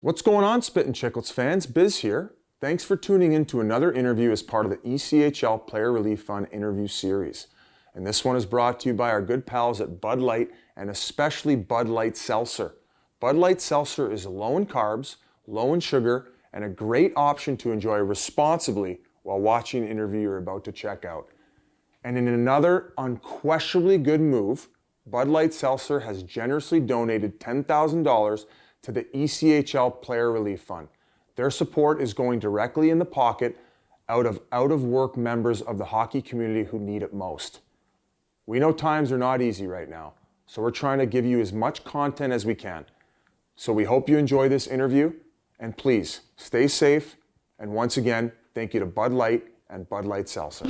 What's going on, Spittin Chiclets fans? Biz here. Thanks for tuning in to another interview as part of the ECHL Player Relief Fund interview series. And this one is brought to you by our good pals at Bud Light and especially Bud Light Seltzer. Bud Light Seltzer is low in carbs, low in sugar, and a great option to enjoy responsibly while watching an interview you're about to check out. And in another unquestionably good move, Bud Light Seltzer has generously donated $10,000 to the ECHL Player Relief Fund. Their support is going directly in the pocket out of work members of the hockey community who need it most. We know times are not easy right now, so we're trying to give you as much content as we can. So we hope you enjoy this interview, and please stay safe. And once again, thank you to Bud Light and Bud Light Seltzer.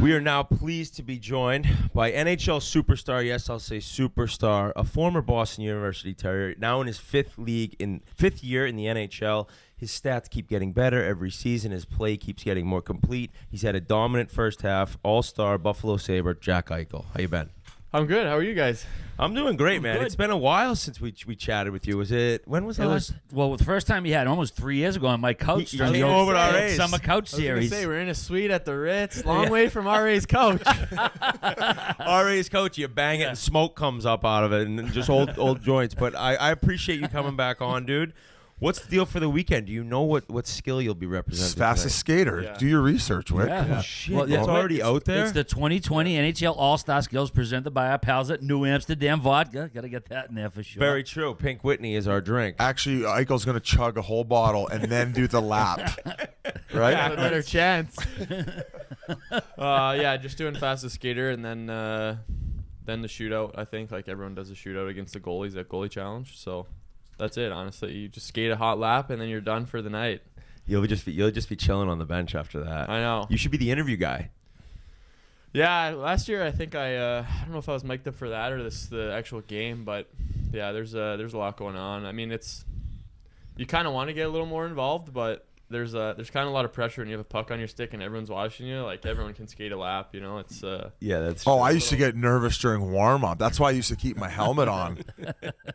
We are now pleased to be joined by NHL superstar, yes, I'll say superstar, a former Boston University Terrier, now in his fifth year in the NHL. His stats keep getting better every season. His play keeps getting more complete. He's had a dominant first half. All-star Buffalo Sabre, Jack Eichel. How you been? I'm good. How are you guys? I'm doing great, man. Good. It's been a while since we chatted with you. When was that? Well, the first time you had almost 3 years ago on my couch. You came over to RA's. Summer couch I was series. gonna say we're in a suite at the Ritz, long way from RA's couch. RA's coach, you bang it and smoke comes up out of it and just old joints. But I appreciate you coming back on, dude. What's the deal for the weekend? Do you know what skill you'll be representing? Fastest skater. Yeah. Do your research, Wick. Yeah. Oh, shit. Well, It's already out there? It's the 2020 NHL All-Star Skills presented by our pals at New Amsterdam Vodka. Got to get that in there for sure. Very true. Pink Whitney is our drink. Actually, Eichel's going to chug a whole bottle and then do the lap. Right? Got a better chance. Yeah, just doing fastest skater and then the shootout. I think like everyone does a shootout against the goalies at goalie challenge. So that's it. Honestly, you just skate a hot lap and then you're done for the night. You'll just be chilling on the bench after that. I know. You should be the interview guy. Yeah, last year I think I don't know if I was mic'd up for that or the actual game, but yeah, there's a lot going on. I mean, you kind of want to get a little more involved, but there's kind of a lot of pressure when you have a puck on your stick and everyone's watching you. Like everyone can skate a lap, you know. It's Yeah, that's Oh, I used to get nervous during warm-up. That's why I used to keep my helmet on.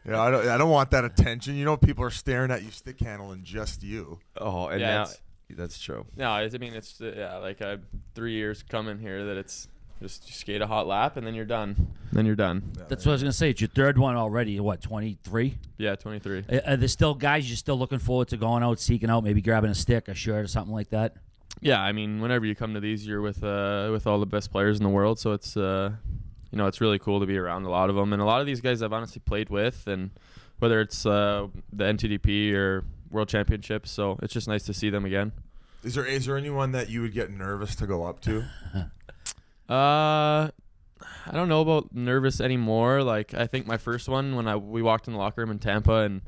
I don't want that attention. You know, people are staring at you stick handling just you. Oh, and Yeah, now it's- that's true. No, I mean it's like I 3 years coming here that it's just you skate a hot lap and then you're done. That's what I was going to say. It's your third one already. You're what, 23? Yeah, 23. Are there still guys you're still looking forward to going out, seeking out, maybe grabbing a stick, a shirt, or something like that? Yeah, I mean whenever you come to these, you're with all the best players in the world, so it's it's really cool to be around a lot of them, and a lot of these guys I've honestly played with, and whether it's the NTDP or World Championships, so it's just nice to see them again. Is there anyone that you would get nervous to go up to? I don't know about nervous anymore. Like I think my first one when we walked in the locker room in Tampa and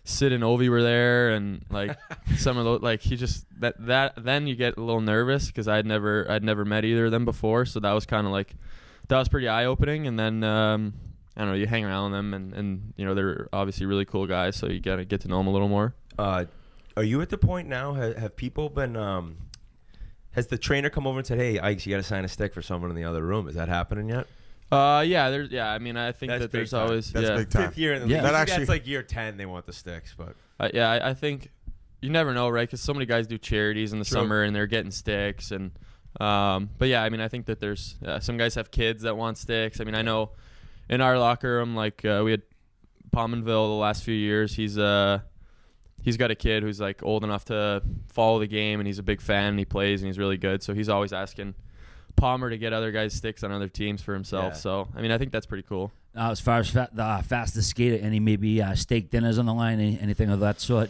Sid and Ovi were there and like some of those like he just that then you get a little nervous because I'd never met either of them before, so that was kind of like that was pretty eye opening. And then I don't know, you hang around them and you know they're obviously really cool guys, so you gotta get to know them a little more. Are you at the point now? Have people been? Has the trainer come over and said, "Hey, Ike, you got to sign a stick for someone in the other room"? Is that happening yet? Yeah. I mean, I think That's that there's big time. always That's big time. Fifth year in the Yeah. league. That Usually actually- that's like year 10. They want the sticks, but I think you never know, right? Because so many guys do charities in the True. summer and they're getting sticks, and but yeah, I mean, I think that there's some guys have kids that want sticks. I mean, I know in our locker room, like we had Pominville the last few years. He's got a kid who's like old enough to follow the game, and he's a big fan. And he plays, and he's really good. So he's always asking Palmer to get other guys sticks on other teams for himself. Yeah. So I mean, I think that's pretty cool. As far as the fastest skater, any maybe steak dinners on the line, anything of that sort?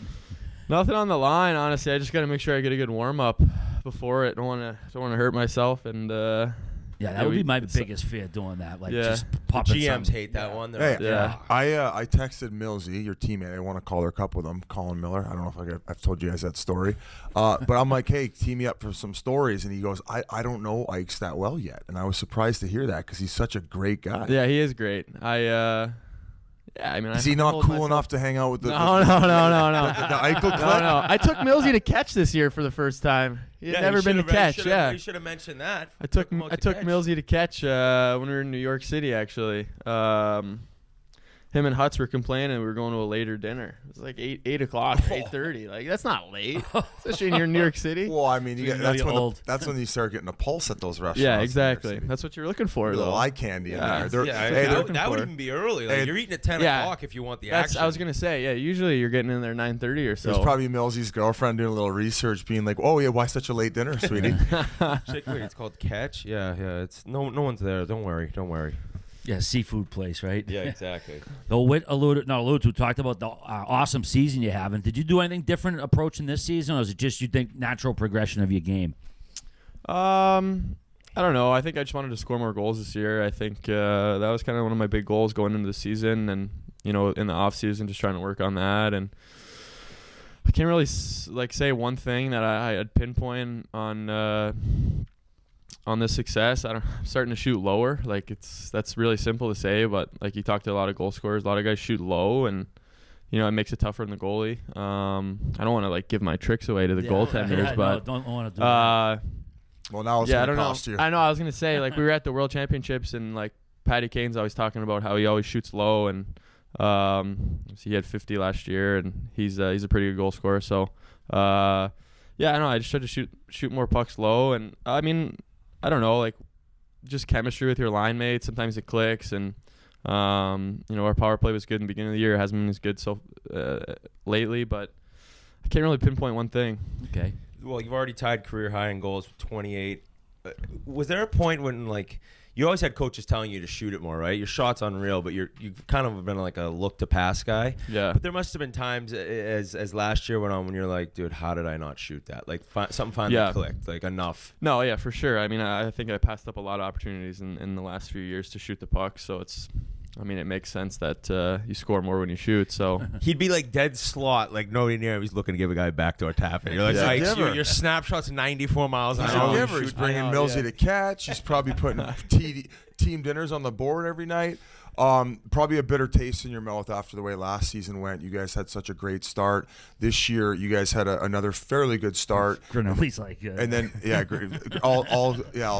Nothing on the line, honestly. I just got to make sure I get a good warm up before it. Don't want to hurt myself, and Yeah, that would be my biggest fear doing that. Like Yeah. just popping GMs some. hate that one. Hey, They're like, Yeah. I texted Millsy, your teammate. I want to call her cup with him, Colin Miller. I don't know if I've told you guys that story. But I'm like, hey, team me up for some stories. And he goes, I don't know Ike's that well yet. And I was surprised to hear that because he's such a great guy. Yeah, he is great. I mean, Is he not cool enough to hang out with the No. the Eichel clip? No. I took Millsy to catch this year for the first time. He had never been to catch. Yeah, You should have mentioned that. I took him out to catch. Millsy to catch when we were in New York City, actually. Him him and Hutz were complaining we were going to a later dinner. It was like 8 o'clock, 8:30. Like, that's not late, especially in New York City. Well, I mean, that's old. when you start getting a pulse at those restaurants. Yeah, in exactly. New York City. That's what you're looking for, A little though. eye candy in Yeah. there. Yeah, that would even be early. Like, you're eating at 10 o'clock if you want the action. I was gonna say, yeah. Usually you're getting in there 9:30 or so. There's probably Millsy's girlfriend doing a little research, being like, "Oh yeah, why such a late dinner, sweetie?" Chick-fil-A, it's called Catch. Yeah. It's no one's there. Don't worry. Yeah, seafood place, right? Yeah, exactly. Though Whit talked about the awesome season you have. And did you do anything different approaching this season, or is it just you think natural progression of your game? I don't know. I think I just wanted to score more goals this year. I think that was kind of one of my big goals going into the season, and in the off season, just trying to work on that. And I can't really say one thing that I had pinpoint on this success. I'm starting to shoot lower. Like, that's really simple to say, but like, you talk to a lot of goal scorers, a lot of guys shoot low, and it makes it tougher on the goalie. I don't want to give my tricks away to the goaltenders, but don't want to do that. Well, now it's gonna cost you. I know. I was gonna say, we were at the World Championships, and Patty Kane's always talking about how he always shoots low, and he had 50 last year, and he's a pretty good goal scorer. So I know. I just tried to shoot more pucks low, and I mean, I don't know, just chemistry with your line mates. Sometimes it clicks, and our power play was good in the beginning of the year. It hasn't been as good lately, but I can't really pinpoint one thing. Okay. Well, you've already tied career high in goals with 28. Was there a point when you always had coaches telling you to shoot it more, right? Your shot's unreal, but you've kind of been a look to pass guy. Yeah. But there must have been times as last year went on when you're like, dude, how did I not shoot that? Something finally clicked, enough. No, yeah, for sure. I mean, I think I passed up a lot of opportunities in the last few years to shoot the puck, so it makes sense that you score more when you shoot. So he'd be dead slot, nobody near him. He's looking to give a guy a backdoor tap. And you're like, Yeah. your snapshot's 94 miles an He's hour. a giver. He's bringing Millsy to catch. He's probably putting team dinners on the board every night. Probably a bitter taste in your mouth after the way last season went. You guys had such a great start. This year, you guys had another fairly good start. Grinnell's and then all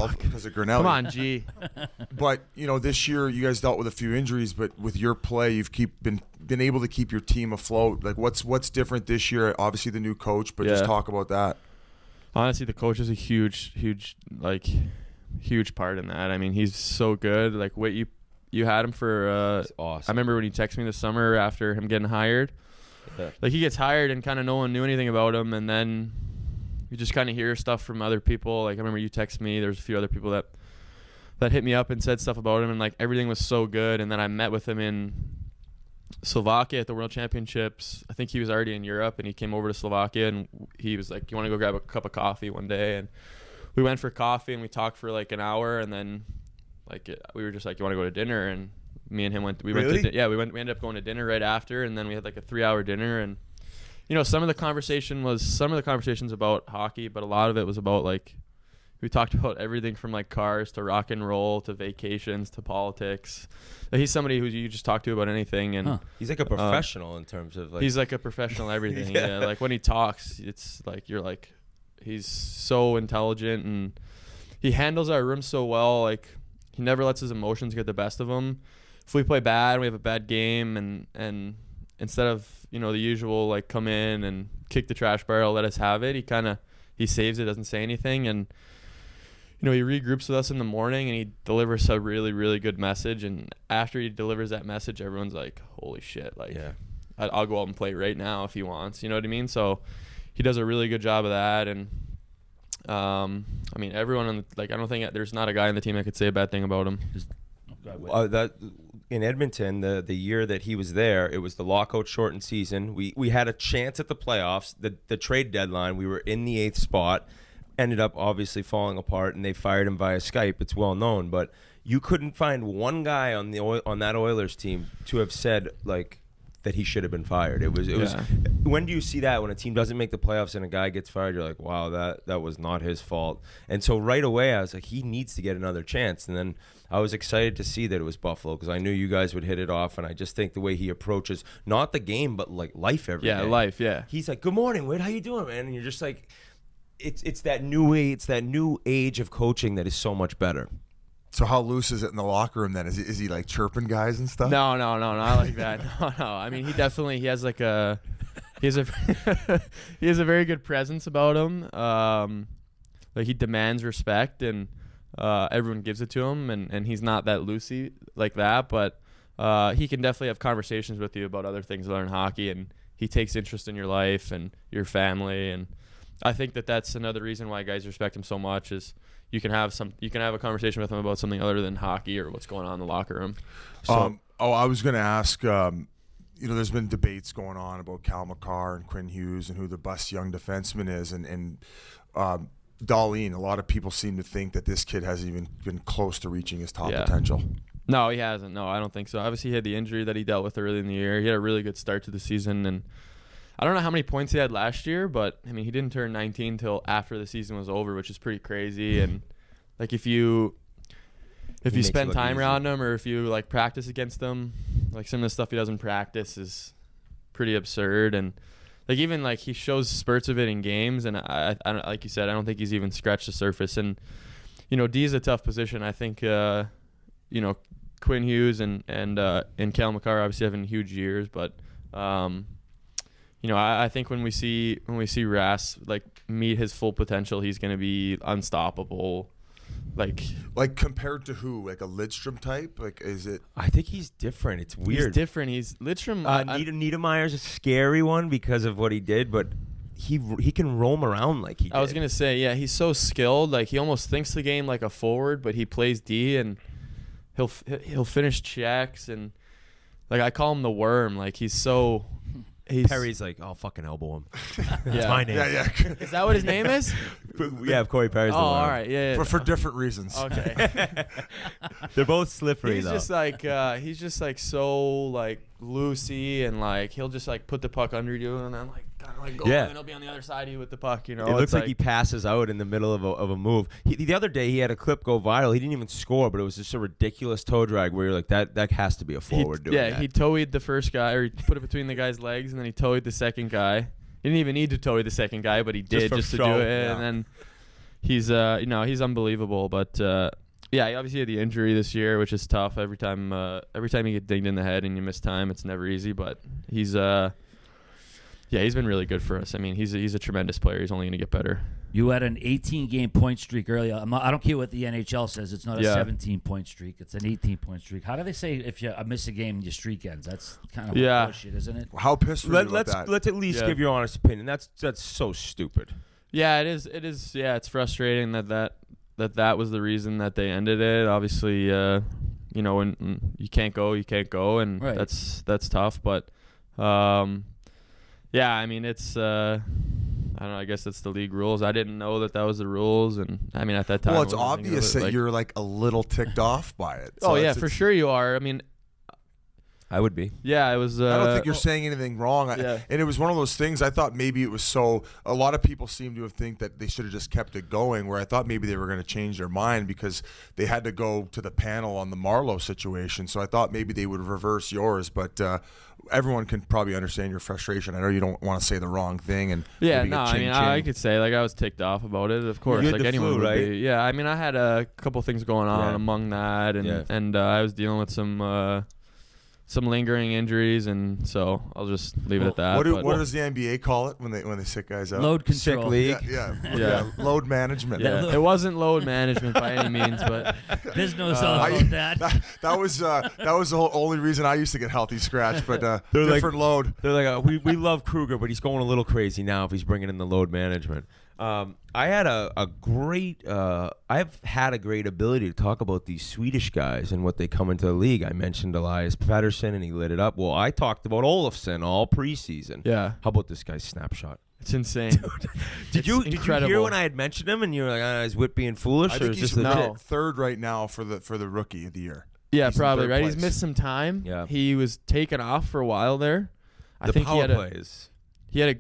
because of Grinnell. come on, G. But this year you guys dealt with a few injuries, but with your play, you've been able to keep your team afloat. What's different this year? Obviously, the new coach, but just talk about that. Honestly, the coach is a huge part in that. I mean, he's so good. What you had him for. Awesome. I remember when he texted me this summer after him getting hired. Yeah. He gets hired and kind of no one knew anything about him, and then you just kind of hear stuff from other people. I remember you text me. There's a few other people that hit me up and said stuff about him, and everything was so good. And then I met with him in Slovakia at the World Championships. I think he was already in Europe, and he came over to Slovakia, and he was like, "You want to go grab a cup of coffee one day?" And we went for coffee, and we talked for an hour, and then we were just like, "You want to go to dinner?" And me and him went. We really? went to we ended up going to dinner right after, and then we had a 3-hour dinner. And some of the conversations about hockey, but a lot of it was about we talked about everything from cars to rock and roll to vacations to politics. He's somebody who you just talk to about anything, and he's a professional in terms of he's a professional everything. Yeah. When he talks, it's you're he's so intelligent, and he handles our room so well. He never lets his emotions get the best of him. If we play bad, we have a bad game, and instead of the usual come in and kick the trash barrel, let us have it, he saves it, doesn't say anything, and he regroups with us in the morning, and he delivers a really, really good message. And after he delivers that message, everyone's like, holy shit, I'll go out and play right now if he wants, you know what I mean? So he does a really good job of that. And everyone I don't think there's not a guy on the team that could say a bad thing about him. That in Edmonton, the year that he was there, it was the lockout shortened season. We had a chance at the playoffs. The trade deadline, we were in the 8th spot. Ended up obviously falling apart, and they fired him via Skype. It's well known, but you couldn't find one guy on that Oilers team to have said that he should have been fired. It was. When do you see that, when a team doesn't make the playoffs and a guy gets fired? You're like, wow, that was not his fault. And so right away I was like, he needs to get another chance. And then I was excited to see that it was Buffalo, because I knew you guys would hit it off, and I just think the way he approaches not the game but life every day. Yeah, life. Yeah. He's like, good morning, Whit, how you doing, man? And you're just like. It's that new age of coaching that is so much better. So how loose is it in the locker room then? Is he like chirping guys and stuff? No, not like that. No. I mean, he has like a he has a he has a very good presence about him. Like he demands respect, and everyone gives it to him, and he's not that loosey like that, but he can definitely have conversations with you about other things other than hockey, and he takes interest in your life and your family, and I think that's another reason why guys respect him so much is you can have a conversation with him about something other than hockey or what's going on in the locker room. So, I was going to ask, there's been debates going on about Cal McCarr and Quinn Hughes and who the best young defenseman is, and Dahlin, a lot of people seem to think that this kid hasn't even been close to reaching his top potential. No, he hasn't. No, I don't think so. Obviously, he had the injury that he dealt with early in the year. He had a really good start to the season, and I don't know how many points he had last year, but I mean, he didn't turn 19 until after the season was over, which is pretty crazy. And like if you spend time around him, or if you like practice against him, like some of the stuff he does in practice is pretty absurd. And like even like he shows spurts of it in games, and I don't, like you said, I don't think he's even scratched the surface. And D is a tough position. I think Quinn Hughes and Cal McCarr obviously having huge years, but I think when we see Rass like meet his full potential, he's going to be unstoppable. Like compared to who? Like a Lidstrom type? Like is it? I think he's different. It's weird. He's different. He's Lidstrom. Niedermayer's a scary one because of what he did, but he can roam around like he did. I was gonna say, yeah, he's so skilled. Like he almost thinks the game like a forward, but he plays D, and he'll finish checks, and like I call him the worm. Like Perry's like, I'll fucking elbow him. That's Yeah. my name. Yeah. Is that what his name is? Yeah, Corey Perry's the Oh, one. all right, yeah. But for different reasons. Okay. They're both slippery he's though. he's just like so like loosey, and like he'll just like put the puck under you, and then like kind of like go, Yeah. and then he'll be on the other side of you with the puck. It looks like he passes out in the middle of a move. The other day he had a clip go viral. He didn't even score, but it was just a ridiculous toe drag where you're like, that has to be a forward doing that. He toe-eyed the first guy, or he put it between the guy's legs, and then he toe-eyed the second guy. He didn't even need to toe-ey the second guy, but he did just to do it. Yeah. And then he's he's unbelievable. But he obviously had the injury this year, which is tough. Every time you get dinged in the head and you miss time, it's never easy. But he's been really good for us. I mean, he's a tremendous player. He's only going to get better. You had an 18-game point streak earlier. I don't care what the NHL says. It's not a 17-point streak. It's an 18-point streak. How do they say if you miss a game, your streak ends? That's kind of bullshit, isn't it? How pissed were you about that? Let's at least give your honest opinion. That's so stupid. Yeah, it is. Yeah, it's frustrating that was the reason that they ended it. Obviously, when you can't go, and right. that's tough. But I mean, it's I don't know. I guess that's the league rules. I didn't know that was the rules, and I mean at that time. Well, it's obvious that you're like a little ticked off by it. So for sure you are. I mean, I would be. yeah, it was. I don't think you're saying anything wrong. Yeah. And it was one of those things. I thought maybe it was so. A lot of people seem to have think that they should have just kept it going. Where I thought maybe they were going to change their mind because they had to go to the panel on the Marlowe situation. So I thought maybe they would reverse yours, but. Everyone can probably understand your frustration. I know you don't want to say the wrong thing, and I could say like I was ticked off about it. Of course, You had like the anyone flu, would right? be. Yeah, I mean, I had a couple things going on among that, and I was dealing with some lingering injuries, and so I'll just leave it at that. What does the NBA call it when they sick guys out? Load control. Sick league. Yeah. Load management. Yeah, it wasn't load management by any means, but Biz knows all about that. That was the only reason I used to get healthy scratch, but different load. They're like, we love Kruger, but he's going a little crazy now if he's bringing in the load management. I've had a great ability to talk about these Swedish guys and what they come into the league. I mentioned Elias Pettersson, and he lit it up. Well, I talked about Olofsson all preseason. Yeah. How about this guy's snapshot? it's insane. Did you incredible. hear when I had mentioned him and you were like, is Whit being foolish? I or think is he's this legit? third right now for the rookie of the year. Yeah, He's in probably third right. place. He's missed some time. Yeah. He was taken off for a while there. I The think power plays. he had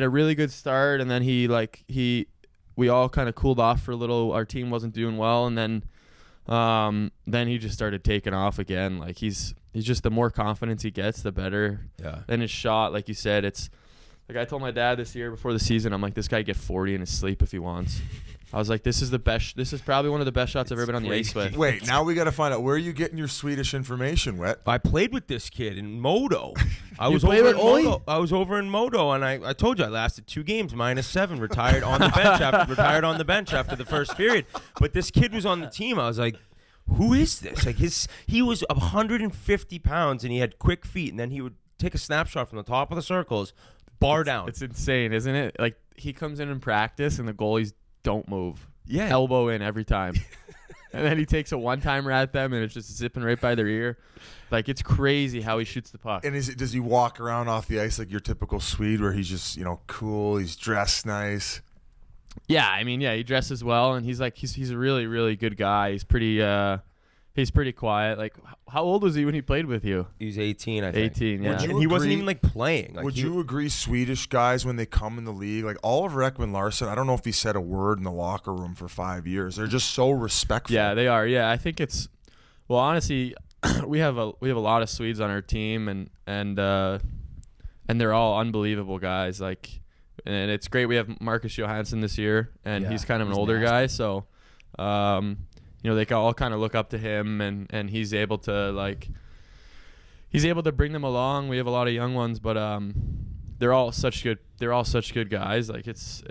a really good start, and then we all kind of cooled off for a little. Our team wasn't doing well, and then he just started taking off again. Like he's just, the more confidence he gets, the better. Yeah. And his shot, like you said, it's Like I told my dad this year before the season, I'm like, this guy get 40 in his sleep if he wants. I was like, this is the best. This is probably one of the best shots I've ever been on the ice with. Wait, now we got to find out where are you getting your Swedish information, Wet? I played with this kid in Modo. I You was played over with in Oli? Modo. I was over in Modo, and I told you I lasted 2 games, -7, retired on the bench after the first period. But this kid was on the team. I was like, who is this? Like he was 150 pounds, and he had quick feet, and then he would take a snapshot from the top of the circles, bar down. It's insane, isn't it? Like he comes in practice, and the goalies don't move. Yeah. Elbow in every time. And then he takes a one-timer at them, and it's just zipping right by their ear. Like, it's crazy how he shoots the puck. And does he walk around off the ice like your typical Swede where he's just, cool, he's dressed nice? Yeah, I mean, he dresses well, and he's a really, really good guy. He's pretty quiet. Like, how old was he when he played with you? He was 18, I think. 18, yeah. And he wasn't even like playing. Like, Would you agree Swedish guys, when they come in the league, like Oliver Ekman-Larsson, I don't know if he said a word in the locker room for 5 years. They're just so respectful. Yeah, they are. Yeah, I think it's – well, honestly, we have a lot of Swedes on our team, and they're all unbelievable guys. Like, and it's great. We have Marcus Johansson this year, and he's kind of an older guy, so they can all kind of look up to him, and he's able to bring them along. We have a lot of young ones, but they're all such good guys. Like it's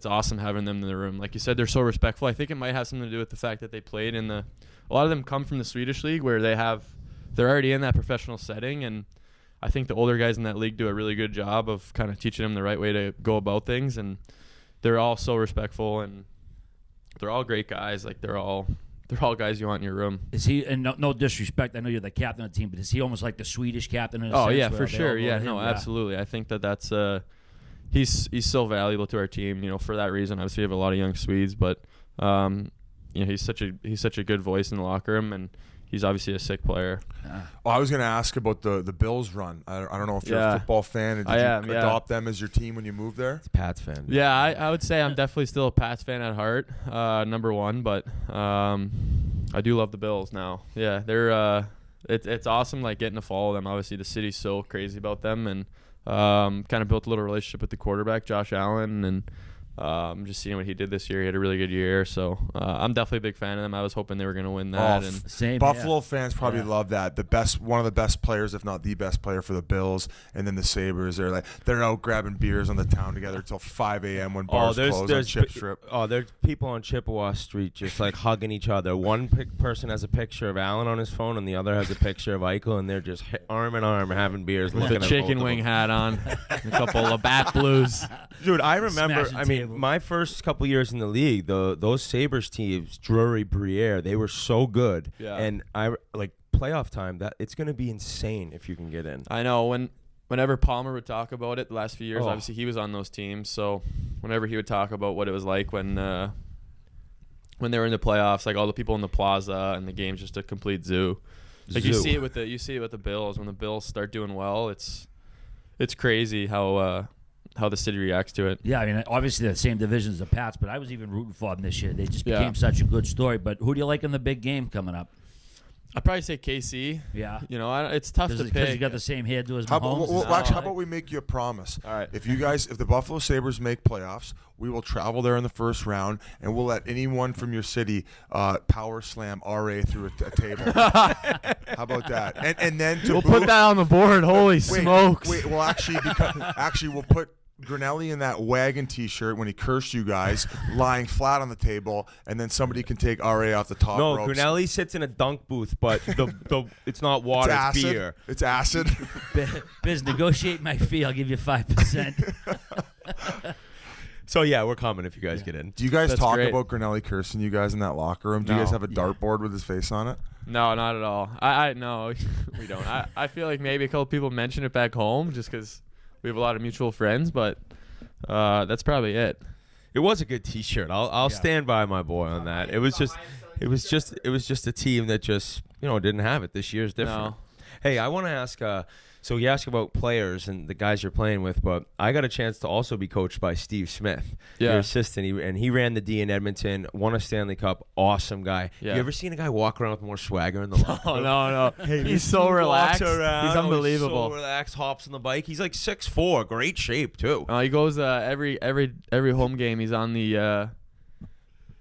awesome having them in the room. Like you said, they're so respectful. I think it might have something to do with the fact that they played in a lot of them come from the Swedish league where they're already in that professional setting, and I think the older guys in that league do a really good job of kind of teaching them the right way to go about things, and they're all so respectful, and they're all great guys. Like they're all guys you want in your room. Is he? And no disrespect, I know you're the captain of the team, but is he almost like the Swedish captain? In a Oh sense yeah, where for they sure. all go Yeah, to no, him? absolutely. I think that's he's so valuable to our team. For that reason, obviously we have a lot of young Swedes, but he's such a good voice in the locker room, and he's obviously a sick player. Well, I was going to ask about the Bills run. I don't know if you're a football fan. Did you adopt them as your team when you moved there? He's a Pats fan. Yeah, I would say I'm definitely still a Pats fan at heart, number one, but I do love the Bills now. Yeah, they're it's awesome like getting to follow them. Obviously, the city's so crazy about them, and kind of built a little relationship with the quarterback, Josh Allen, and just seeing what he did this year. He had a really good year, so I'm definitely a big fan of them. I was hoping they were going to win that. Same. Buffalo fans probably love that. One of the best players, if not the best player for the Bills, and then the Sabres. They're out grabbing beers on the town together till 5 a.m. when bars close on Chip Strip. There's people on Chippewa Street just like hugging each other. One person has a picture of Allen on his phone, and the other has a picture of Eichel, and they're just arm in arm having beers. With the chicken wing hat on, a couple of Labatt Blues. Dude, I remember. Smashing I mean, tables. my first couple years in the league, those Sabres teams, Drury, Briere, they were so good. Yeah. And I like playoff time. That it's going to be insane if you can get in. I know whenever Palmer would talk about it the last few years, Oh. obviously he was on those teams. So whenever he would talk about what it was like when they were in the playoffs, like all the people in the plaza and the game's just a complete zoo. Like you see it with the Bills. When the Bills start doing well, it's crazy how the city reacts to it. Yeah, I mean, obviously the same division as the Pats, but I was even rooting for them this year. They just Yeah. became such a good story. But who do you like in the big game coming up? I'd probably say KC. Yeah. It's tough to Because pick. you got the same hairdo as How Mahomes? actually, how about we make you a promise? All right. If the Buffalo Sabres make playoffs, we will travel there in the first round, and we'll let anyone from your city power slam RA through a table. How about that? And then We'll put that on the board. Holy smokes. Wait, well, actually, we'll put Grinelli in that wagon T-shirt when he cursed you guys, lying flat on the table, and then somebody can take RA off the top No, ropes. Grinelli sits in a dunk booth, but the it's not water, It's it's acid. beer. It's acid. Biz, negotiate my fee. I'll give you 5%. So yeah, we're coming if you guys get in. Do you guys That's talk great. about Grinelli cursing you guys in that locker room? Do you No. guys have a dartboard with his face on it? No, not at all. I no, we don't. I feel like maybe a couple people mention it back home just because we have a lot of mutual friends, but that's probably it. It was a good T-shirt. I'll stand by my boy on that. It was just a team that just didn't have it. This year's different. No. Hey, I want to ask. So you ask about players and the guys you're playing with, but I got a chance to also be coached by Steve Smith, your assistant, and he ran the D in Edmonton, won a Stanley Cup, awesome guy. Yeah. You ever seen a guy walk around with more swagger in the locker room? No. Hey, he's so relaxed. He's He's unbelievable. so relaxed, hops on the bike. He's like 6'4", great shape too. He goes every home game. He's on the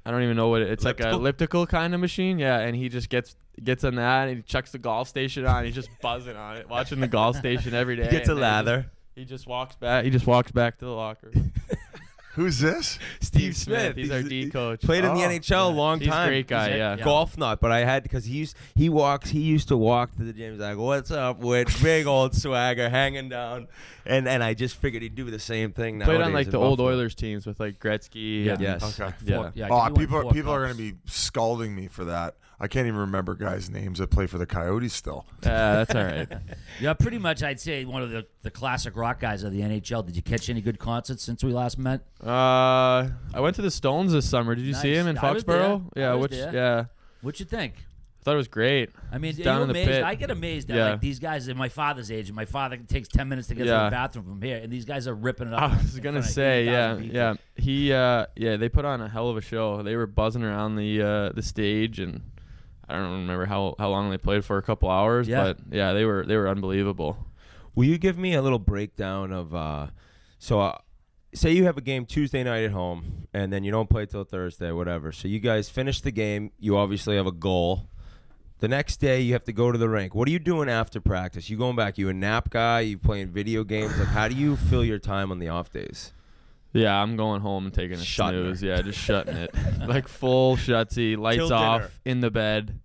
I don't even know what it's like, a elliptical kind of machine. Yeah, and he just gets on that and he chucks the golf station on. He's just buzzing on it, watching the golf station every day. He gets a lather. He just walks back. He just walks back to the locker. Who's this? Steve Smith. He's our D coach. Played in the NHL a long He's time. a great guy. Yeah. Golf nut, but I had because he used to walk to the gym. He's like, "What's up, with big old swagger hanging down," and I just figured he'd do the same thing. Played on nowadays like the in old Buffalo. Oilers teams with like Gretzky. Yeah. And, Yes. Okay. Yeah. People are going to be scalding me for that. I can't even remember guys' names that play for the Coyotes still. That's all right. Yeah, pretty much I'd say one of the classic rock guys of the NHL. Did you catch any good concerts since we last met? I went to the Stones this summer. Did you see Nice. him in I was there. Foxborough? I Yeah, was there. What'd you think? thought it was great. I mean, It's are down you in the amazed? pit. I get amazed at Yeah. like these guys at my father's age, and my father takes 10 minutes to get to the bathroom from here, and these guys are ripping it up. I was in gonna front of say, 80,000 people. they put on a hell of a show. They were buzzing around the stage, and I don't remember how long they played for, a couple hours, but yeah, they were unbelievable. Will you give me a little breakdown of say you have a game Tuesday night at home, and then you don't play till Thursday, whatever. So you guys finish the game. You obviously have a goal. The next day, you have to go to the rink. What are you doing after practice? You going back? You a nap guy? You playing video games? Like, how do you fill your time on the off days? Yeah, I'm going home and taking a Shutting snooze. Yeah, just shutting it. Like full shutsy, lights Till off, dinner. in the bed,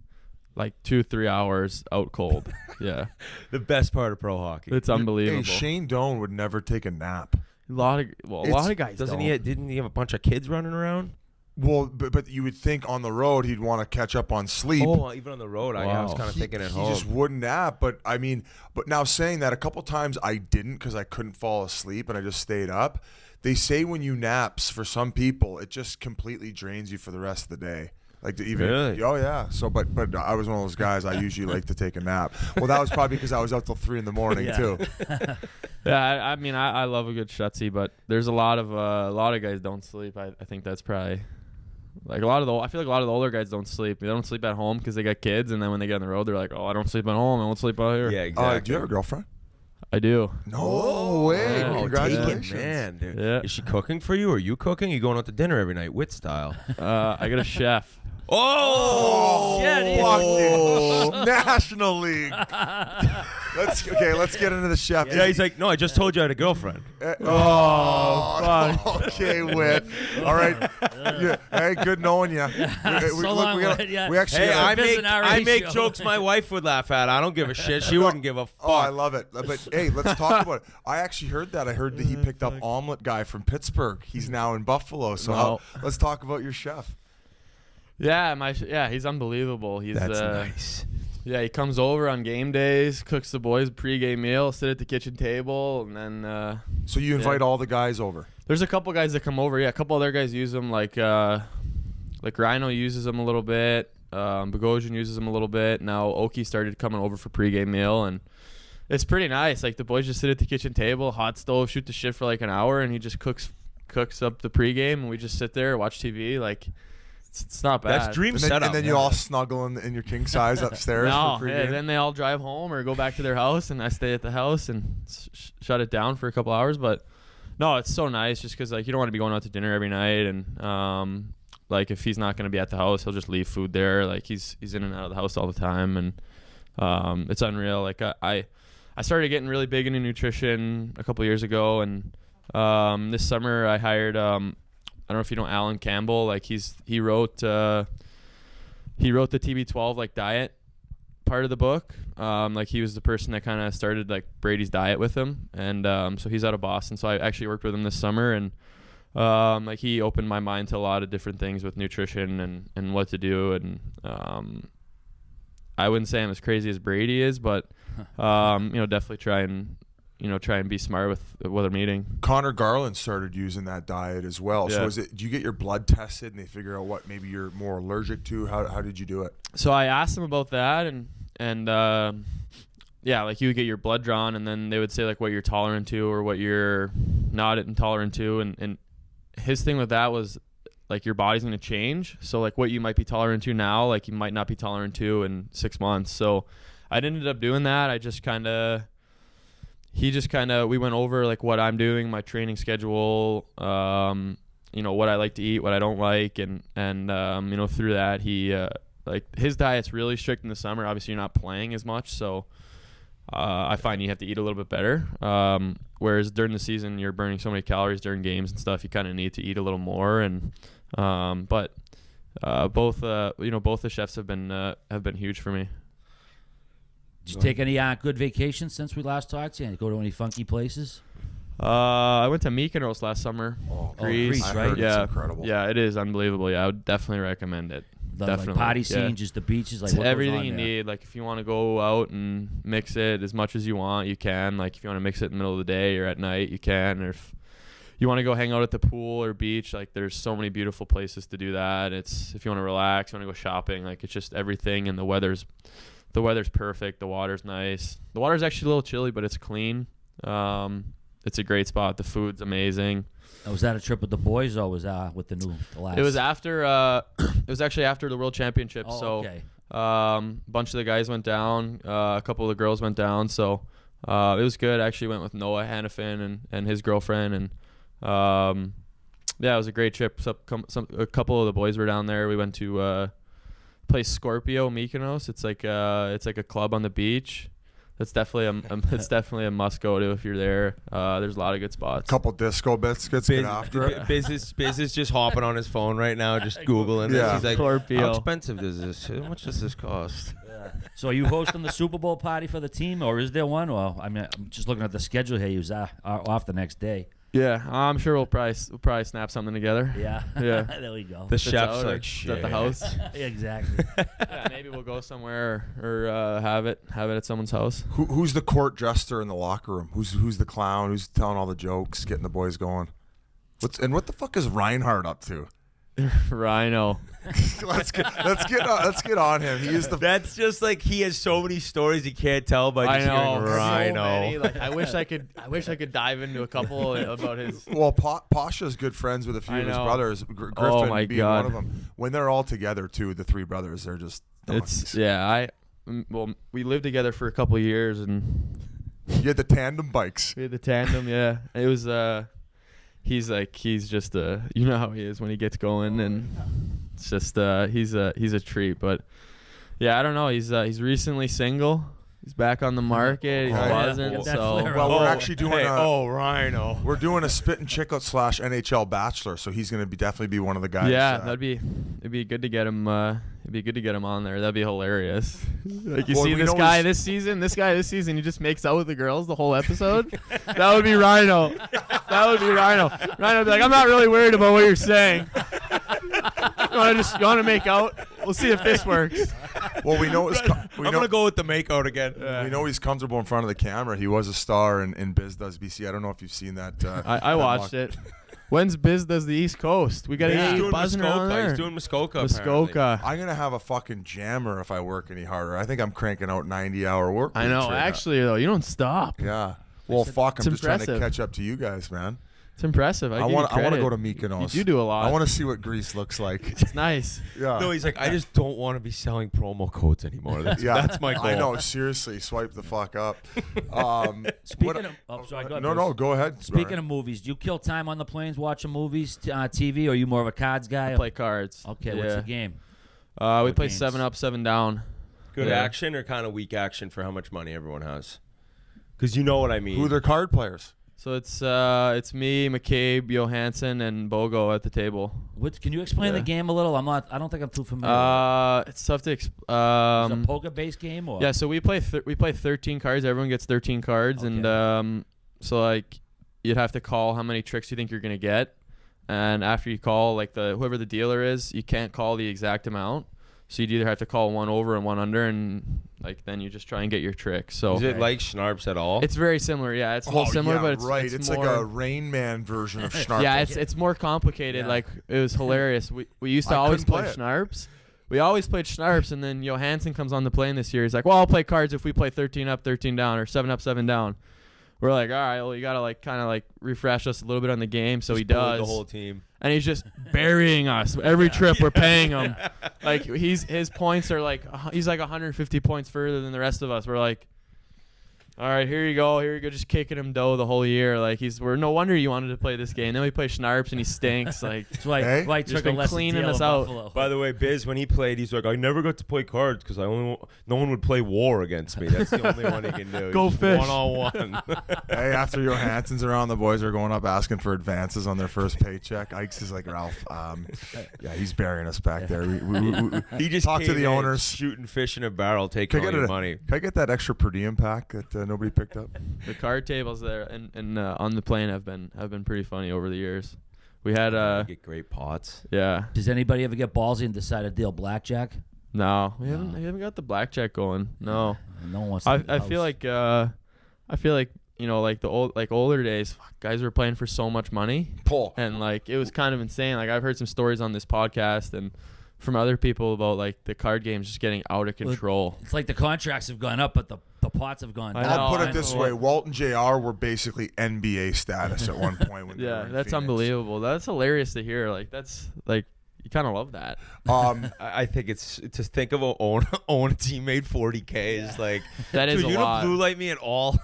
like 2-3 hours out cold. Yeah, The best part of pro hockey. it's unbelievable. Hey, Shane Doan would never take a nap. A lot of guys Doesn't don't. didn't he have a bunch of kids running around? Well, but you would think on the road he'd want to catch up on sleep. Oh, even on the road, I was Wow. kind of thinking at He home. just wouldn't nap. But I mean, but now saying that, a couple times I didn't because I couldn't fall asleep and I just stayed up. They say when you naps, for some people, it just completely drains you for the rest of the day. Like to even, Really? oh yeah. So, but I was one of those guys. I usually like to take a nap. Well, that was probably because I was out till 3 a.m. too. Yeah, I mean, I love a good shutsy, but there's a lot of guys don't sleep. I think that's probably like I feel like a lot of the older guys don't sleep. They don't sleep at home because they got kids, and then when they get on the road, they're like, oh, I don't sleep at home. I won't sleep out here. Yeah, exactly. Do you have a girlfrient? I do. No way! Oh, Congratulations, take it, man. Dude. Yeah. Is she cooking for you? Or are you cooking? Are you going out to dinner every night, wit style? I got a chef. Oh, Fucking National League. Let's get into the chef. Yeah, he's like, no, I just told you I had a girlfriend. fuck. Okay, Whit. All right. Yeah. Hey, good knowing you. We actually. Hey, I Visit our make ratio. jokes my wife would laugh at. I don't give a shit. She wouldn't give a fuck. Oh, I love it. But hey, let's talk about it. I actually heard that. I heard that he picked up Omelet Guy from Pittsburgh. He's now in Buffalo. So let's talk about your chef. Yeah, he's unbelievable. He's That's nice. Yeah, he comes over on game days, cooks the boys a pregame meal, sit at the kitchen table, and then So you invite all the guys over. there's a couple guys that come over. Yeah, a couple other guys use them, like Rhino uses them a little bit. Bogosian uses them a little bit. Now Oki started coming over for pregame meal, and it's pretty nice. Like the boys just sit at the kitchen table, hot stove, shoot the shit for like an hour, and he just cooks up the pregame, and we just sit there, watch TV. Like it's not bad. That's dream And then, setup. and then you all snuggle in your king size upstairs. No, for yeah, pregame. then they all drive home or go back to their house, and I stay at the house and shut it down for a couple hours. But no, it's so nice just because like you don't want to be going out to dinner every night, and like if he's not going to be at the house, he'll just leave food there. Like he's in and out of the house all the time, and it's unreal. Like I started getting really big into nutrition a couple years ago, and this summer I hired I don't know if you know Alan Campbell. Like he wrote the TB12 like diet part of the book. Like he was the person that kind of started like Brady's diet with him, and so he's out of Boston. So I actually worked with him this summer, and like he opened my mind to a lot of different things with nutrition and what to do. And I wouldn't say I'm as crazy as Brady is, but definitely try and be smart with what I'm eating. Connor Garland started using that diet as well. Yeah. So do you get your blood tested and they figure out what maybe you're more allergic to? How did you do it? So I asked him about that, and yeah, like you would get your blood drawn, and then they would say like what you're tolerant to or what you're not intolerant to, and his thing with that was like your body's going to change. So like what you might be tolerant to now, like you might not be tolerant to in 6 months. So I ended up doing that. I just kind of, we went over like what I'm doing, my training schedule, you know, what I like to eat, what I don't like. And you know, through that, he, like his diet's really strict in the summer. Obviously you're not playing as much. So I find you have to eat a little bit better. Whereas during the season, you're burning so many calories during games and stuff. You kind of need to eat a little more. And but both you know, both the chefs have been huge for me. Did you take any good vacations since we last talked to you? Go to any funky places? I went to Mykonos last summer. Greece, I right? heard Yeah, it's incredible. yeah, it is unbelievable. Yeah, I would definitely recommend it. The Definitely. like potty scene, Yeah. just the beaches, like It's what goes everything on you there? need. Like if you want to go out and mix it as much as you want, you can. Like if you want to mix it in the middle of the day or at night, you can. Or if you want to go hang out at the pool or beach, like there's so many beautiful places to do that. It's if you want to relax, you want to go shopping, like it's just everything. And the weather's perfect. The water's nice. The water's actually a little chilly, but it's clean. It's a great spot. The food's amazing. Was that a trip with the boys or was that with the last? It was after. It was actually after the World Championship. Oh, so, okay. a bunch of the guys went down. A couple of the girls went down. So, it was good. I actually went with Noah Hannafin and his girlfriend, and yeah, it was a great trip. A couple of the boys were down there. We went to place Scorpio Mykonos. It's like a club on the beach. It's definitely a must go to if you're there. There's a lot of good spots. Couple disco biscuits, get after it. Biz is just hopping on his phone right now, just Googling Yeah. this. He's like, Scorpio. how expensive is this? How much does this cost? So are you hosting the Super Bowl party for the team, or is there one? Well, I mean, I'm just looking at the schedule here. He was off the next day. Yeah, I'm sure we'll probably snap something together. Yeah. Yeah. There we go. The If it's chef's out or like, it's shit. at the house. Exactly. Yeah, maybe we'll go somewhere or have it at someone's house. Who's the court jester in the locker room? Who's the clown? Who's telling all the jokes, getting the boys going? What the fuck is Reinhardt up to? Rhino. let's get on him. He is the That's just like he has so many stories he can't tell by just hearing so Rhino. many. Like, I wish I could dive into a couple about his. well. Pasha's good friends with a few I of his know. brothers. Griffin Oh, my being God. one of them. When they're all together too, the three brothers, they're just donkeys. It's yeah. We lived together for a couple of years and You had the tandem bikes. we had the tandem. Yeah, it was. He's just you know how he is when he gets going, and it's just he's a treat. But yeah, I don't know. He's recently single. He's back on the market. He yeah. wasn't. Get that So flare Well, up. we're actually doing Rhino. we're doing a Spittin Chiclets / NHL Bachelor, so he's going to definitely be one of the guys. yeah, it'd be good to get him. It'd be good to get him on there. That'd be hilarious. Like you Well, see we this know guy he's- this season, he just makes out with the girls the whole episode. That would be Rhino. That would be Rhino. Rhino would be like, I'm not really worried about what you're saying. You want to make out? We'll see if this works. Well, we know it's I'm gonna go with the makeout again. we know he's comfortable in front of the camera. He was a star in Biz Does BC. I don't know if you've seen that. I watched it. When's Biz does the East Coast? We gotta He's get you doing buzzing around Muskoka. there. He's doing Muskoka. apparently. Muskoka. I'm gonna have a fucking jammer if I work any harder. I think I'm cranking out 90-hour work. I know. weeks right now. Actually, though, you don't stop. Yeah. Well, fuck. I'm It's just trying to impressive. catch up to you guys, man. It's impressive. I want to credit. go to Mykonos. You do a lot. I want to see what Greece looks like. It's nice. Yeah. No, he's like, I just don't want to be selling promo codes anymore. That's my goal. I know. Seriously, swipe the fuck up. Speaking of, sorry, go ahead, no, Bruce. go ahead. Speaking of movies, do you kill time on the planes watching movies, TV, or are you more of a cards guy? Play cards. Okay, Yeah. what's the game? We What play games? 7 up, 7 down. Good Yeah. action or kind of weak action for how much money everyone has? Because you know what I mean. who are their card players? So it's me, McCabe, Johansson, and Bogo at the table. Can you explain the Yeah. game a little? I don't think I'm too familiar. It's tough to Is it a explain. poker-based game or? Yeah, so we play 13 cards. Everyone gets 13 cards, Okay. and so like you'd have to call how many tricks you think you're gonna get, and after you call, like whoever the dealer is, you can't call the exact amount. So you'd either have to call one over and one under, and like then you just try and get your trick. So Is it like Schnarps at all? it's very similar. Yeah, it's a little similar, yeah, but it's right. It's, It's more, like a Rain Man version of Schnarp. yeah, it's more complicated. Yeah. Like it was hilarious. We used to I always couldn't play play it. Schnarps. we always played Schnarps, and then Johansson comes on the plane this year. He's like, well, I'll play cards if we play 13 up, 13 down, or 7 up, 7 down. We're like, all right, well, you got to like kind of like refresh us a little bit on the game. So he does. The whole team. And he's just burying us. Every trip we're paying him. Like his points are like, he's like 150 points further than the rest of us. We're like, all right, here you go, just kicking him dough the whole year. Like we're no wonder you wanted to play this game. Then we play Schnarps and he stinks. Like that's why he just took been a lesson cleaning deal us in out. Buffalo. By the way, Biz, when he played, he's like, I never got to play cards because no one would play war against me. That's the only one he can do. Go fish. 1-on-1. Hey, after Johansson's around, the boys are going up asking for advances on their first paycheck. Ike's is like, Ralph, yeah, he's burying us back there. We He just talk to came the in owners. shooting fish in a barrel, taking all your money. Can I get that extra per diem pack that nobody picked up? The card tables there and on the plane have been pretty funny over the years. We had You get great pots. yeah. Does anybody ever get ballsy and decide to deal blackjack? No, we haven't got the blackjack going. No. No one wants to. I feel like you know, like the older days, guys were playing for so much money, and like it was kind of insane. Like I've heard some stories on this podcast and from other people about like the card games just getting out of control. It's like the contracts have gone up, but the pots have gone down. I'll put it this way: Walt and JR were basically NBA status at one point. When they were in that's Phoenix. Unbelievable. That's hilarious to hear. Like that's like you kind of love that. I think it's to think of own a team made 40K is like that is dude, a you lot. don't blue light me at all.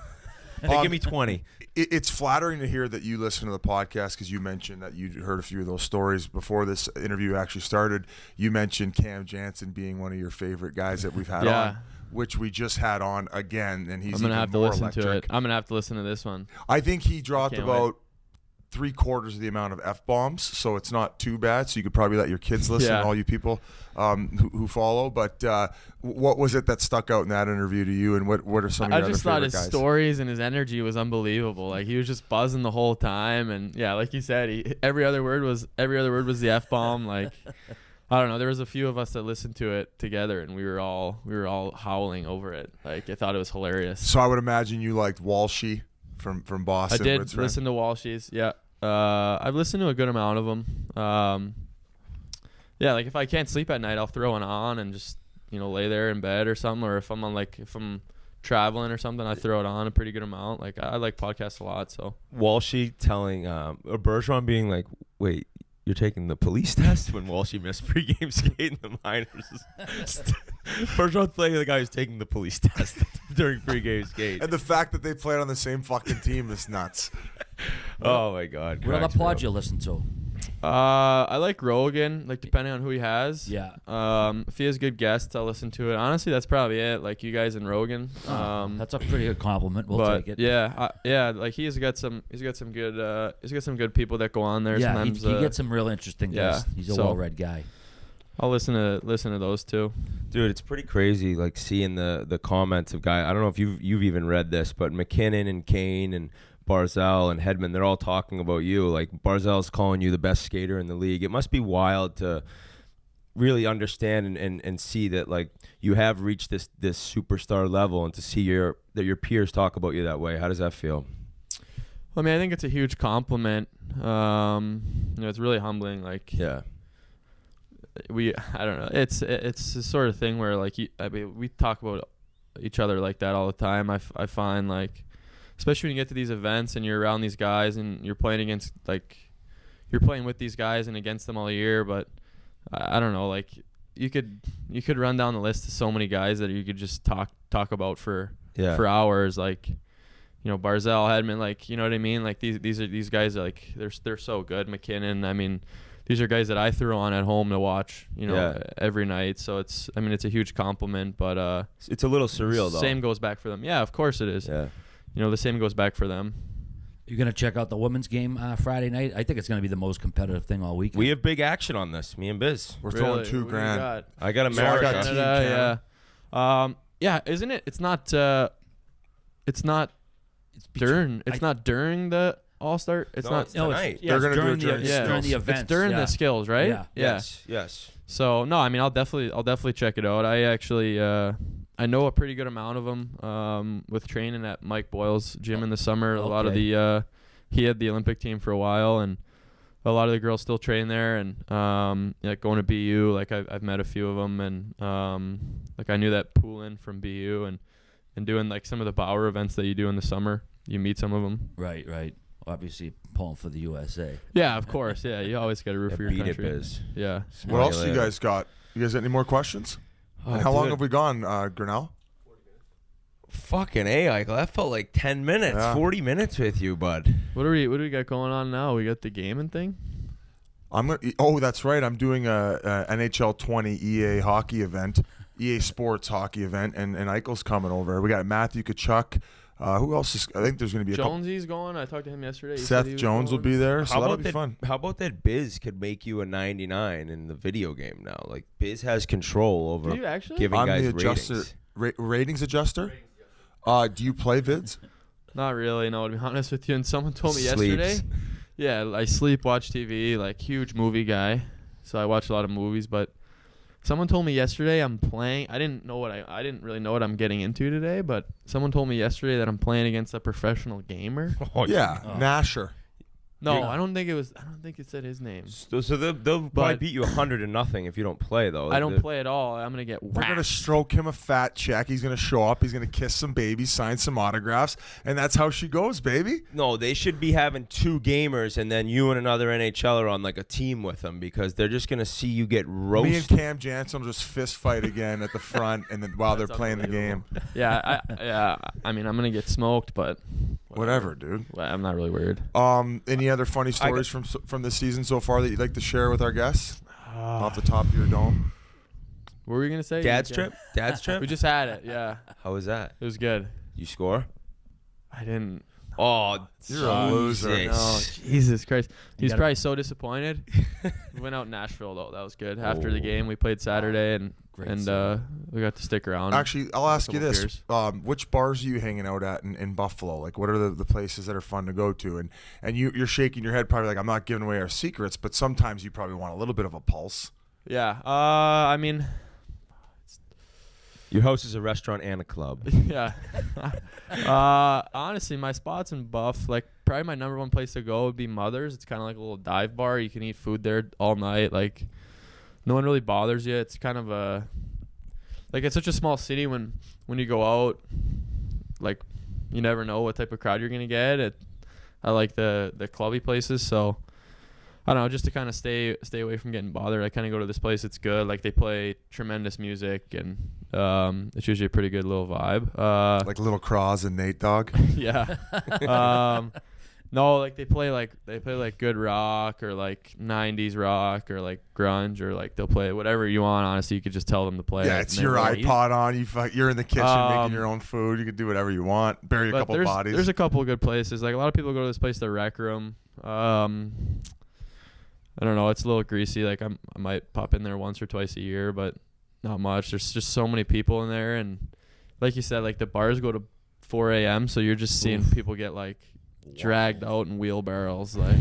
Hey, give me 20. It's flattering to hear that you listen to the podcast because you mentioned that you heard a few of those stories before this interview actually started. You mentioned Cam Jansen being one of your favorite guys that we've had on, which we just had on again, and he's I'm gonna even have to more listen electric. to it. I'm gonna have to listen to this one. I think he dropped Can't about 3/4 of the amount of F-bombs, so it's not too bad. So you could probably let your kids listen, all you people who follow. But what was it that stuck out in that interview to you, and what are some of your I just other thought favorite his guys? stories and his energy was unbelievable. Like he was just buzzing the whole time, and yeah, like you said, every other word was the F-bomb. Like I don't know, there was a few of us that listened to it together, and we were all howling over it. Like I thought it was hilarious. So I would imagine you liked Walshy from Boston. I did Ritz, right? listen to Walshies. Yeah. I've listened to a good amount of them. Yeah, like if I can't sleep at night, I'll throw it on and just, you know, lay there in bed or something. Or if I'm traveling or something, I throw it on a pretty good amount. Like I like podcasts a lot. So Walshy telling Bergeron being like, wait, you're taking the police test when Walshy missed pregame skate in the minors. Bergeron's playing the guy who's taking the police test during pregame skate. And the fact that they played on the same fucking team is nuts. Oh my God! What other pods you listen to? I like Rogan, like depending on who he has. Yeah. If he has good guests, I'll listen to it. Honestly, that's probably it. Like you guys and Rogan. That's a pretty good compliment. We'll take it. Yeah. Like he's got some good people that go on there. Yeah, Sometimes, he gets some real interesting guests. He's a well-read guy. I'll listen to those two. Dude, it's pretty crazy, like seeing the comments of guys. I don't know if you've even read this, but McKinnon and Kane and Barzal and Hedman, they're all talking about you. Like Barzal's calling you the best skater in the league. It must be wild to really understand and see that like you have reached this superstar level, and to see that your peers talk about you that way. How does that feel? Well, I mean, I think it's a huge compliment. You know, it's really humbling. Like, yeah. I don't know. It's the sort of thing where like we talk about each other like that all the time. I find like, especially when you get to these events and you're around these guys and you're playing with these guys and against them all year. But I don't know, like you could run down the list of so many guys that you could just talk about for hours. Like, you know, Barzal, Hedman, like, you know what I mean? Like these guys, like they're so good. McKinnon, I mean, these are guys that I threw on at home to watch, you know, every night. So it's a huge compliment, but it's a little surreal though. Same goes back for them. Yeah, of course it is. Yeah. You know, the same goes back for them. You're going to check out the women's game Friday night? I think it's going to be the most competitive thing all weekend. We have big action on this, me and Biz. We're throwing $2,000. I got America. Yeah, isn't it? It's not during the All-Star. It's not. It's tonight. They're going to do it during the events. It's during the skills, right? Yeah. Yes. So no, I mean, I'll definitely check it out. I actually I know a pretty good amount of them with training at Mike Boyle's gym in the summer. A lot of he had the Olympic team for a while, and a lot of the girls still train there, and like going to BU, like I've met a few of them, and like I knew that Poulin from BU, and doing like some of the Bauer events that you do in the summer, you meet some of them. Right. Obviously pulling for the USA. Yeah, of course. Yeah, you always got to root for your beat it, country. Biz. Yeah. What else you guys got? You guys got any more questions? And how long have we gone, Grinnell? Fucking A, Eichel. That felt like 10 minutes, Yeah. 40 minutes with you, bud. What do we got going on now? We got the gaming thing. That's right. I'm doing a NHL 20 EA hockey event, EA Sports hockey event, and Eichel's coming over. We got Matthew Tkachuk. Who else is? I think there's going to be a Jonesy's going. I talked to him yesterday. He said Seth he was Jones will going. be there, so that'll be that, fun. How about that Biz could make you a 99 in the video game now? Like, Biz has control over Do you actually? giving I'm guys the adjuster, ratings. ratings adjuster. Do you play vids? Not really, no, to be honest with you. And someone told me Sleeps. yesterday. Yeah, I sleep, watch TV, like huge movie guy. So I watch a lot of movies, but someone told me yesterday I'm playing. I didn't really know what I'm getting into today, but someone told me yesterday that I'm playing against a professional gamer. Oh, Yeah, Nasher. No, Yeah. I don't think it said his name. So they'll probably But- beat you 100-0 if you don't play, though. I don't play at all. I'm gonna get We're going to whacked. stroke him a fat check. He's going to show up. He's going to kiss some babies, sign some autographs, and that's how she goes, baby. No, they should be having 2 gamers and then you and another NHLer on like a team with them because they're just going to see you get Me and roasted. Cam Jansen will just fist fight again at the front, and then while they're That's playing the game. Yeah, I mean, I'm gonna get smoked, but Whatever, dude. well, I'm not really worried. Any other funny stories from this season so far that you'd like to share with our guests off the top of your dome? What were you gonna say? Dad's Yeah. trip? Dad's trip? We just had it. Yeah, How was that? it was good. You score? I didn't. Oh, You're a loser. No, Jesus. Jesus Christ. He's gotta- probably so disappointed. We went out in Nashville though. That was good. After the Oh. game, we played Saturday and Great and city. we got to stick around. Actually, I'll ask you couple this: which bars are you hanging out at in Buffalo? Like, what are the places that are fun to go to? And you're shaking your head, probably like, I'm not giving away our secrets, but sometimes you probably want a little bit of a pulse. Yeah. I mean, Your house is a restaurant and a club. yeah. Honestly, my spots in Buff, like probably my number one place to go would be Mother's. It's kind of like a little dive bar. You can eat food there all night. Like, no one really bothers you. It's kind of it's such a small city when you go out, like, you never know what type of crowd you're gonna get. I like the clubby places, so I don't know, just to kind of stay away from getting bothered. I kind of go to this place. It's good. Like, they play tremendous music, and it's usually a pretty good little vibe. Like Little Cross and Nate Dogg. Yeah. No, like they play like good rock or like 90s rock or like grunge, or like they'll play whatever you want. Honestly, you could just tell them to play. Yeah, it, it's and your they're- iPod on. You're in the kitchen making Um, your own food. You can do whatever you want. Bury a But couple bodies. there's a couple of good places. Like, a lot of people go to this place, the Rec Room. I don't know. It's a little greasy. Like, I might pop in there once or twice a year, but not much. There's just so many people in there, and like you said, like the bars go to 4 a.m. So you're just seeing people get like dragged out in wheelbarrows. Like,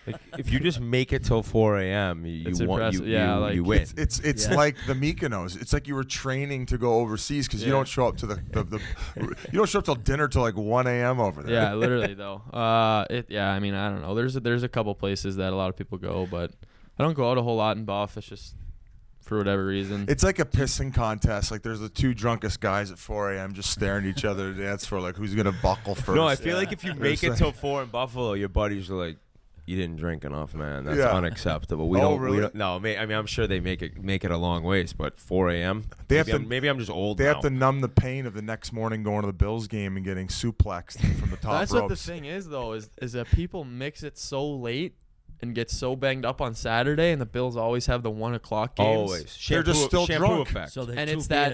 Like, if you just make it till 4 a.m., It's you want impressive. you, Yeah, you, like, you win. It's Yeah. like the Mykonos. It's like you were training to go overseas because you Yeah. don't show up to the you don't show up till dinner till like 1 a.m. over there. yeah, literally though. I mean, I don't know. There's a couple places that a lot of people go, but I don't go out a whole lot in Buff. It's just for whatever reason. It's like a pissing contest. Like, there's the 2 drunkest guys at 4 a.m. just staring at each other to dance for, like, who's gonna buckle first. No, I feel like if you make it There's till 4 in Buffalo, your buddies are like, "You didn't drink enough, man. That's Yeah. unacceptable." We Oh, don't. really? We don't. No, I mean, I'm sure they make it a long ways, but 4 a.m. They have maybe to- maybe I'm just old. They now. have to numb the pain of the next morning going to the Bills game and getting suplexed from the top That's ropes. what the thing is, though, is that people mix it so late and get so banged up on Saturday, and the Bills always have the 1 o'clock games. Always. They're just still shampoo drunk. effect. So And it's that,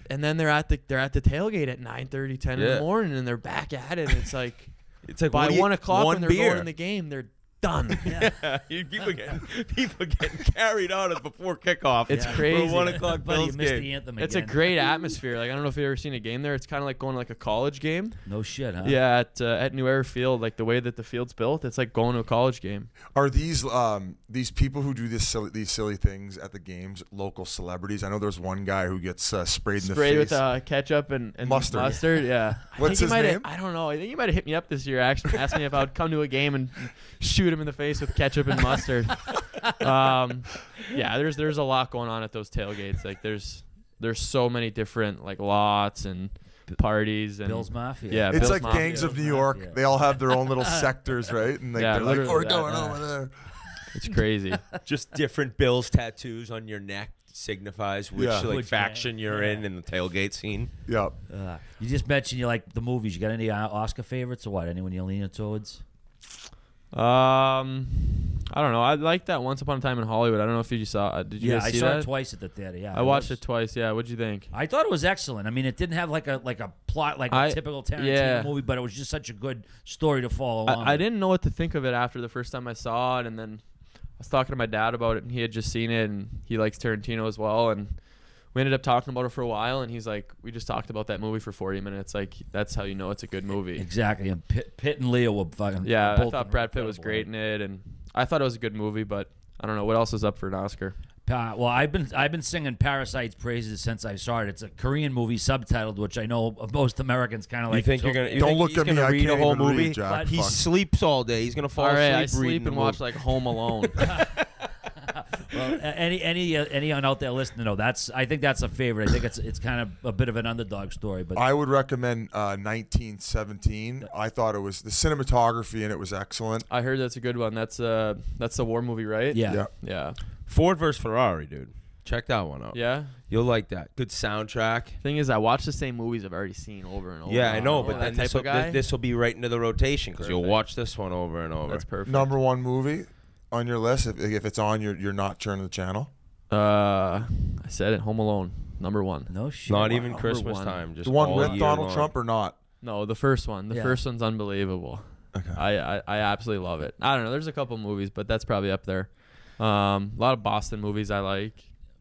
and then they're at the tailgate at 9:30, 10 in Yeah. the morning, and they're back at it. And it's like It's like by what do you- 1 o'clock one when they're beer. going in the game, they're done. Yeah. people getting carried out of before kickoff. It's Yeah. crazy. For 1 o'clock Buddy, you Bills missed game. the anthem It's a again. great atmosphere. Like, I don't know if you've ever seen a game there. It's kind of like going to like a college game. No shit, huh? Yeah, at New Era Field, like the way that the field's built, it's like going to a college game. Are these people who do these silly things at the games local celebrities? I know there's one guy who gets sprayed in the Sprayed face. with ketchup and Mustard. Yeah. What's his name? I don't know. I think you might have hit me up this year. Actually, asked me if I would come to a game and shoot him him in the face with ketchup and mustard. Yeah, there's a lot going on at those tailgates. Like there's so many different like lots and parties and Bill's Mafia. Yeah, It's Bill's like Mafia. gangs of New York. Yeah. They all have their own little sectors, right? And like, Yeah, they're like, literally we're that, going yeah. over there. It's crazy. Just different Bills tattoos on your neck signifies which Yeah. like Which faction gang. you're Yeah. in the tailgate scene. Yeah. You just mentioned you like the movies. You got any Oscar favorites or what? Anyone you're leaning towards? I don't know. I liked that Once Upon a Time in Hollywood. I don't know if you saw. Did you Yeah, guys I see saw that? it twice at the theater. Yeah, I watched it twice. Yeah, what'd you think? I thought it was excellent. I mean, it didn't have like a plot like a typical Tarantino yeah. movie, but it was just such a good story to follow along. I didn't know what to think of it after the first time I saw it, and then I was talking to my dad about it, and he had just seen it, and he likes Tarantino as well, and we ended up talking about it for a while, and he's like, we just talked about that movie for 40 minutes. Like, that's how you know it's a good movie. Exactly. And Pitt and Leo were fucking. Yeah, I both thought Brad Pitt was incredible. great in it, and I thought it was a good movie, but I don't know. What else is up for an Oscar? Well, I've been singing Parasite's praises since I saw it. It's a Korean movie subtitled, which I know most Americans kind of like. You think you're gonna? You Don't think look he's at me, gonna I read a can't whole even read, movie? Jack. He Fuck. sleeps all day. He's gonna fall All right, asleep I reading sleep the and watch movie. like Home Alone. Well, anyone out there listening, though, I think that's a favorite. I think it's kind of a bit of an underdog story, but I would recommend 1917. I thought it was the cinematography and it was excellent. I heard that's a good one. That's the war movie, right? yeah. Yeah. Ford versus Ferrari, dude. Check that one out. Yeah. You'll like that. Good soundtrack. Thing is, I watch the same movies I've already seen over and over. Yeah, I know, You but that then type of guy. this will be right into the rotation because you'll Perfect. watch this one over and over. That's perfect. Number one movie on your list. If it's on, you're not turning the channel. I said it. Home Alone, number one. No shit. Not even Number Christmas one. time. Just The one all with year Donald long. Trump or not? No, the first one. The Yeah. first one's unbelievable. Okay. I absolutely love it. I don't know. There's a couple movies, but that's probably up there. A lot of Boston movies I like.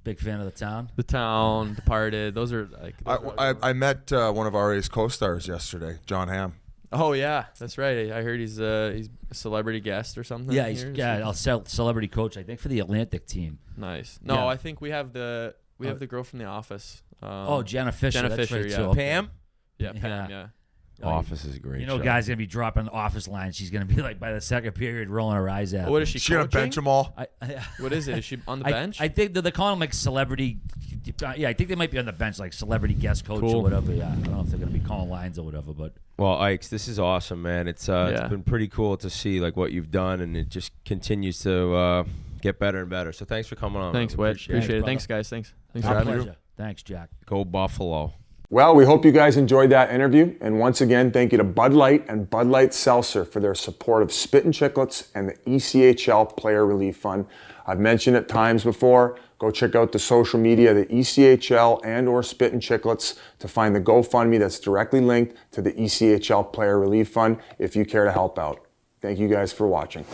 Big fan of The Town. The Town, Departed. Those are like. I met one of RA's co-stars yesterday, John Hamm. Oh yeah, that's right. I heard he's a celebrity guest or something. Yeah, here. I'll sell celebrity coach. I think for the Atlantic team. Nice. No, Yeah. I think we have the girl from The Office. Jenna Fisher. Jenna that's Fisher, right, yeah. too. Okay. Pam? Yeah, Pam. Yeah. Yeah. Office is a great. You know, show. guys gonna be dropping office lines. She's gonna be like by the second period rolling her eyes out. What is she? She's gonna coaching? bench them all. What is it? Is she on the bench? I think that they're calling them like celebrity. Yeah, I think they might be on the bench, like celebrity guest coach or Cool. whatever. Yeah, I don't know if they're gonna be calling lines or whatever, but Well, Ikes, this is awesome, man. It's been pretty cool to see like what you've done, and it just continues to get better and better. So thanks for coming on. Thanks, man. Whit. Appreciate Appreciate it. brother. Thanks, guys. Thanks for our having me. pleasure. Thanks, Jack. Go Buffalo. Well, we hope you guys enjoyed that interview. And once again, thank you to Bud Light and Bud Light Seltzer for their support of Spittin Chiclets and the ECHL Player Relief Fund. I've mentioned it times before. Go check out the social media, the ECHL and or Spittin Chiclets, to find the GoFundMe that's directly linked to the ECHL Player Relief Fund if you care to help out. Thank you guys for watching.